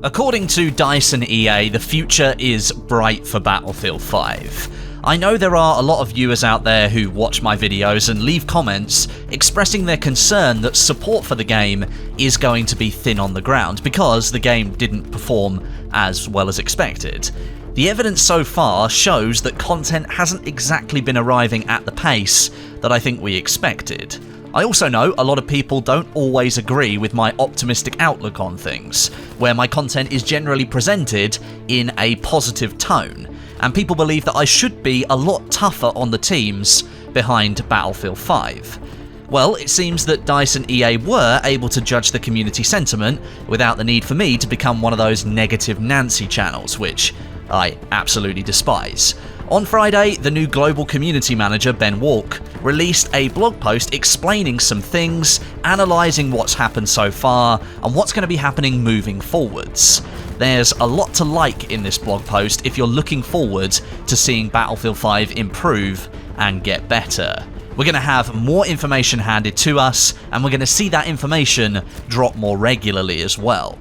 According to DICE and EA, the future is bright for Battlefield 5. I know there are a lot of viewers out there who watch my videos and leave comments expressing their concern that support for the game is going to be thin on the ground because the game didn't perform as well as expected. The evidence so far shows that content hasn't exactly been arriving at the pace that I think we expected. I also know a lot of people don't always agree with my optimistic outlook on things, where my content is generally presented in a positive tone, and people believe that I should be a lot tougher on the teams behind Battlefield 5. Well, it seems that DICE and EA were able to judge the community sentiment without the need for me to become one of those negative Nancy channels, which I absolutely despise. On Friday, the new global community manager, Ben Walk, released a blog post explaining some things, analysing what's happened so far, and what's going to be happening moving forwards. There's a lot to like in this blog post if you're looking forward to seeing Battlefield 5 improve and get better. We're going to have more information handed to us, and we're going to see that information drop more regularly as well.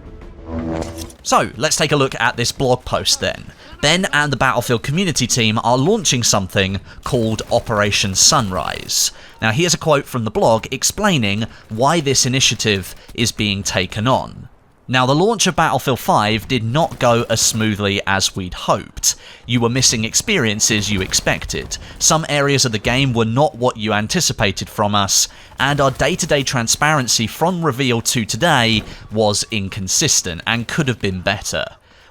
So, let's take a look at this blog post then. Ben and the Battlefield community team are launching something called Operation Sunrise. Now here's a quote from the blog explaining why this initiative is being taken on. Now, the launch of Battlefield 5 did not go as smoothly as we'd hoped. You were missing experiences you expected. Some areas of the game were not what you anticipated from us, and our day-to-day transparency from reveal to today was inconsistent and could have been better.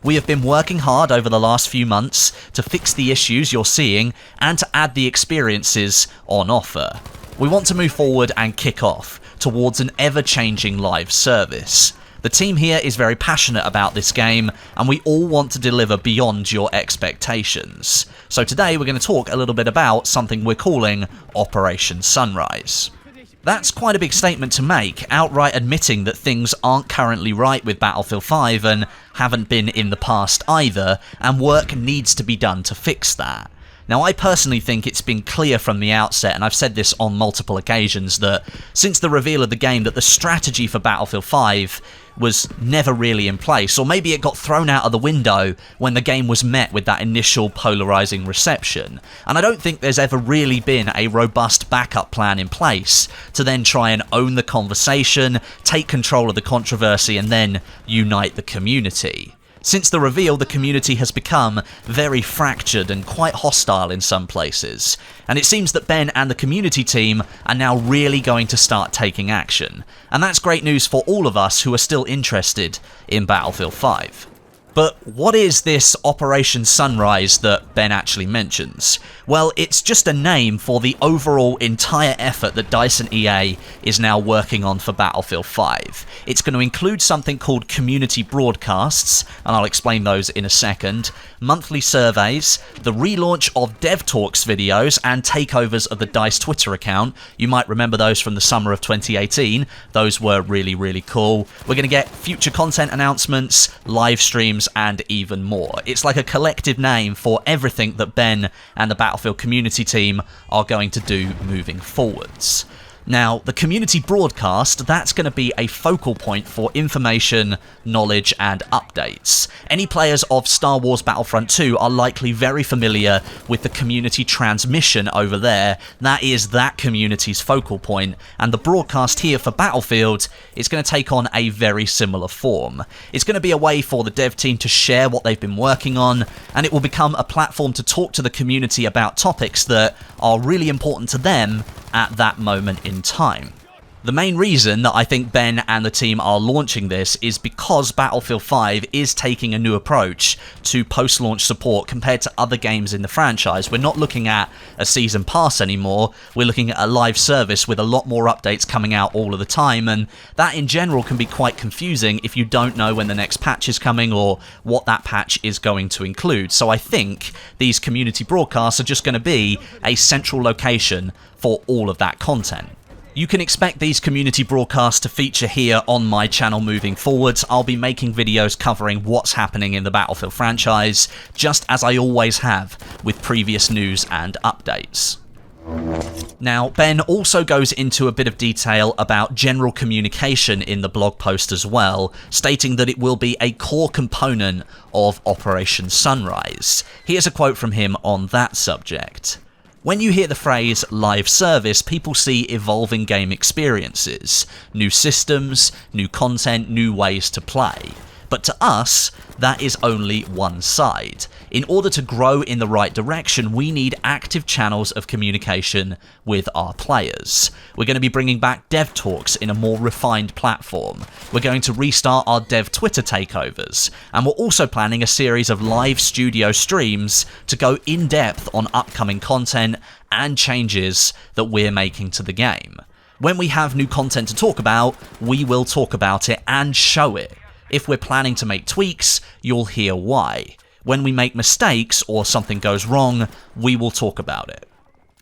We have been working hard over the last few months to fix the issues you're seeing and to add the experiences on offer. We want to move forward and kick off towards an ever-changing live service. The team here is very passionate about this game, and we all want to deliver beyond your expectations. So today we're going to talk a little bit about something we're calling Operation Sunrise. That's quite a big statement to make, outright admitting that things aren't currently right with Battlefield 5 and haven't been in the past either, and work needs to be done to fix that. Now, I personally think it's been clear from the outset, and I've said this on multiple occasions, that since the reveal of the game that the strategy for Battlefield 5 was never really in place, or maybe it got thrown out of the window when the game was met with that initial polarizing reception. And I don't think there's ever really been a robust backup plan in place to then try and own the conversation, take control of the controversy, and then unite the community. Since the reveal, the community has become very fractured and quite hostile in some places, and it seems that Ben and the community team are now really going to start taking action, and that's great news for all of us who are still interested in Battlefield 5. But what is this Operation Sunrise that Ben actually mentions? Well, it's just a name for the overall entire effort that DICE and EA is now working on for Battlefield 5. It's going to include something called community broadcasts, and I'll explain those in a second, monthly surveys, the relaunch of Dev Talks videos and takeovers of the DICE Twitter account. You might remember those from the summer of 2018. Those were really, really cool. We're going to get future content announcements, live streams, and even more. It's like a collective name for everything that Ben and the Battlefield community team are going to do moving forwards. Now, the community broadcast, that's going to be a focal point for information, knowledge, and updates. Any players of Star Wars Battlefront 2 are likely very familiar with the community transmission over there. That is that community's focal point, and the broadcast here for Battlefield is going to take on a very similar form. It's going to be a way for the dev team to share what they've been working on, and it will become a platform to talk to the community about topics that are really important to them at that moment in time. The main reason that I think Ben and the team are launching this is because Battlefield 5 is taking a new approach to post-launch support compared to other games in the franchise. We're not looking at a season pass anymore, we're looking at a live service with a lot more updates coming out all of the time, and that in general can be quite confusing if you don't know when the next patch is coming or what that patch is going to include. So I think these community broadcasts are just going to be a central location for all of that content. You can expect these community broadcasts to feature here on my channel moving forwards. I'll be making videos covering what's happening in the Battlefield franchise, just as I always have with previous news and updates. Now, Ben also goes into a bit of detail about general communication in the blog post as well, stating that it will be a core component of Operation Sunrise. Here's a quote from him on that subject. When you hear the phrase live service, people see evolving game experiences, new systems, new content, new ways to play. But to us, that is only one side. In order to grow in the right direction, we need active channels of communication with our players. We're going to be bringing back dev talks in a more refined platform. We're going to restart our dev Twitter takeovers. And we're also planning a series of live studio streams to go in depth on upcoming content and changes that we're making to the game. When we have new content to talk about, we will talk about it and show it. If we're planning to make tweaks, you'll hear why. When we make mistakes or something goes wrong, we will talk about it.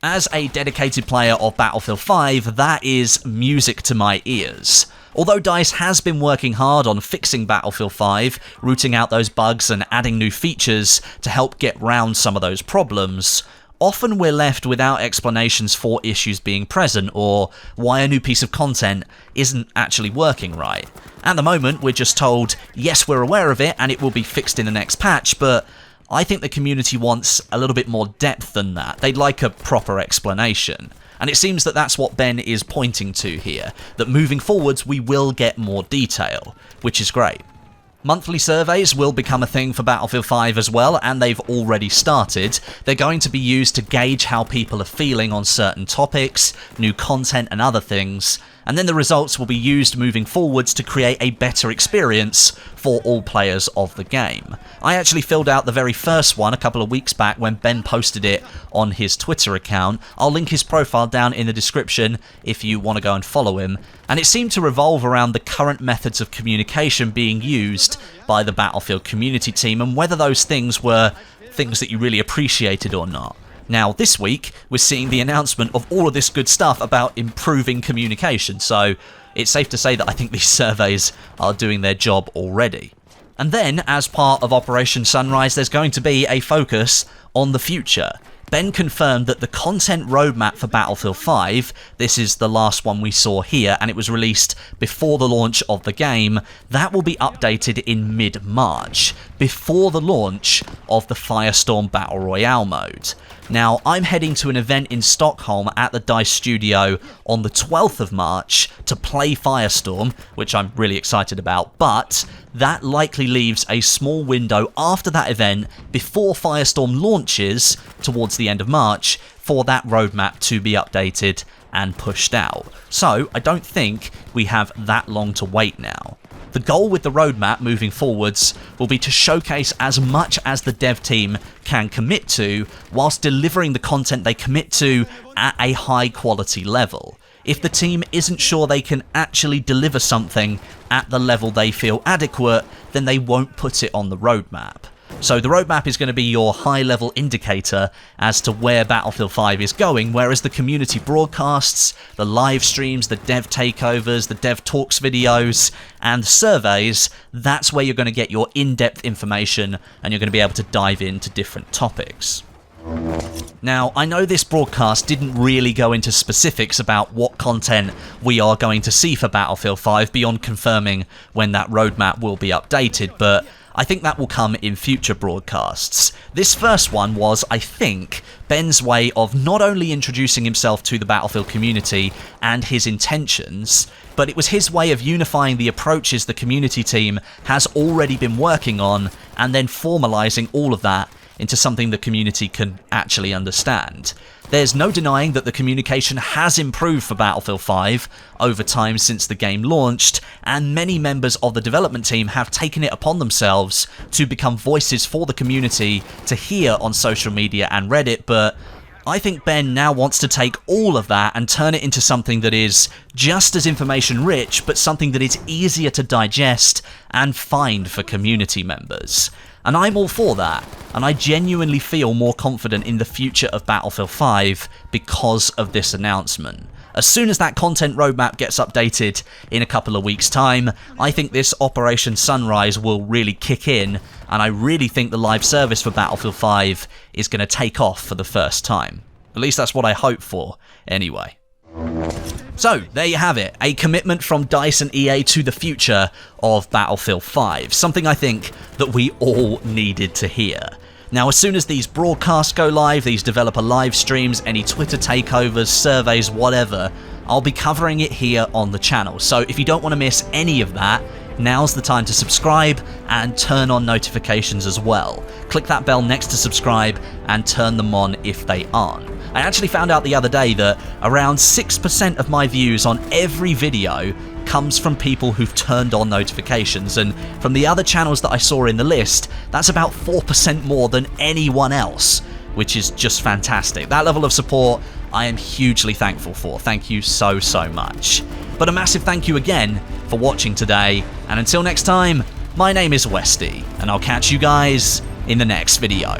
As a dedicated player of Battlefield 5, that is music to my ears. Although DICE has been working hard on fixing Battlefield 5, rooting out those bugs and adding new features to help get round some of those problems, often we're left without explanations for issues being present or why a new piece of content isn't actually working right. At the moment, we're just told, yes, we're aware of it and it will be fixed in the next patch, but I think the community wants a little bit more depth than that. They'd like a proper explanation. And it seems that that's what Ben is pointing to here, that moving forwards we will get more detail, which is great. Monthly surveys will become a thing for Battlefield 5 as well, and they've already started. They're going to be used to gauge how people are feeling on certain topics, new content and other things, and then the results will be used moving forwards to create a better experience for all players of the game. I actually filled out the very first one a couple of weeks back when Ben posted it on his Twitter account. I'll link his profile down in the description if you want to go and follow him. And it seemed to revolve around the current methods of communication being used by the Battlefield community team and whether those things were things that you really appreciated or not. Now, this week, we're seeing the announcement of all of this good stuff about improving communication, so it's safe to say that I think these surveys are doing their job already. And then, as part of Operation Sunrise, there's going to be a focus on the future. Ben confirmed that the content roadmap for Battlefield 5, this is the last one we saw here, and it was released before the launch of the game, that will be updated in mid-March, before the launch of the Firestorm Battle Royale mode. Now, I'm heading to an event in Stockholm at the DICE studio on the 12th of March to play Firestorm, which I'm really excited about, but that likely leaves a small window after that event before Firestorm launches towards the end of March for that roadmap to be updated and pushed out. So, I don't think we have that long to wait now. The goal with the roadmap moving forwards will be to showcase as much as the dev team can commit to, whilst delivering the content they commit to at a high quality level. If the team isn't sure they can actually deliver something at the level they feel adequate, then they won't put it on the roadmap. So the roadmap is going to be your high-level indicator as to where Battlefield 5 is going, whereas the community broadcasts, the live streams, the dev takeovers, the dev talks videos, and surveys, that's where you're going to get your in-depth information and you're going to be able to dive into different topics. Now, I know this broadcast didn't really go into specifics about what content we are going to see for Battlefield 5 beyond confirming when that roadmap will be updated, but I think that will come in future broadcasts. This first one was, I think, Ben's way of not only introducing himself to the Battlefield community and his intentions, but it was his way of unifying the approaches the community team has already been working on and then formalizing all of that into something the community can actually understand. There's no denying that the communication has improved for Battlefield 5 over time since the game launched, and many members of the development team have taken it upon themselves to become voices for the community to hear on social media and Reddit, but I think Ben now wants to take all of that and turn it into something that is just as information rich, but something that is easier to digest and find for community members. And I'm all for that, and I genuinely feel more confident in the future of Battlefield 5 because of this announcement. As soon as that content roadmap gets updated in a couple of weeks' time, I think this Operation Sunrise will really kick in, and I really think the live service for Battlefield 5 is going to take off for the first time. At least that's what I hope for, anyway. So, there you have it, a commitment from DICE and EA to the future of Battlefield 5, something I think that we all needed to hear. Now, as soon as these broadcasts go live, these developer live streams, any Twitter takeovers, surveys, whatever, I'll be covering it here on the channel. So if you don't want to miss any of that, now's the time to subscribe and turn on notifications as well. Click that bell next to subscribe and turn them on if they aren't. I actually found out the other day that around 6% of my views on every video comes from people who've turned on notifications, and from the other channels that I saw in the list, that's about 4% more than anyone else, which is just fantastic. That level of support I am hugely thankful for. Thank you so much. But a massive thank you again for watching today, and until next time, my name is Westie, and I'll catch you guys in the next video.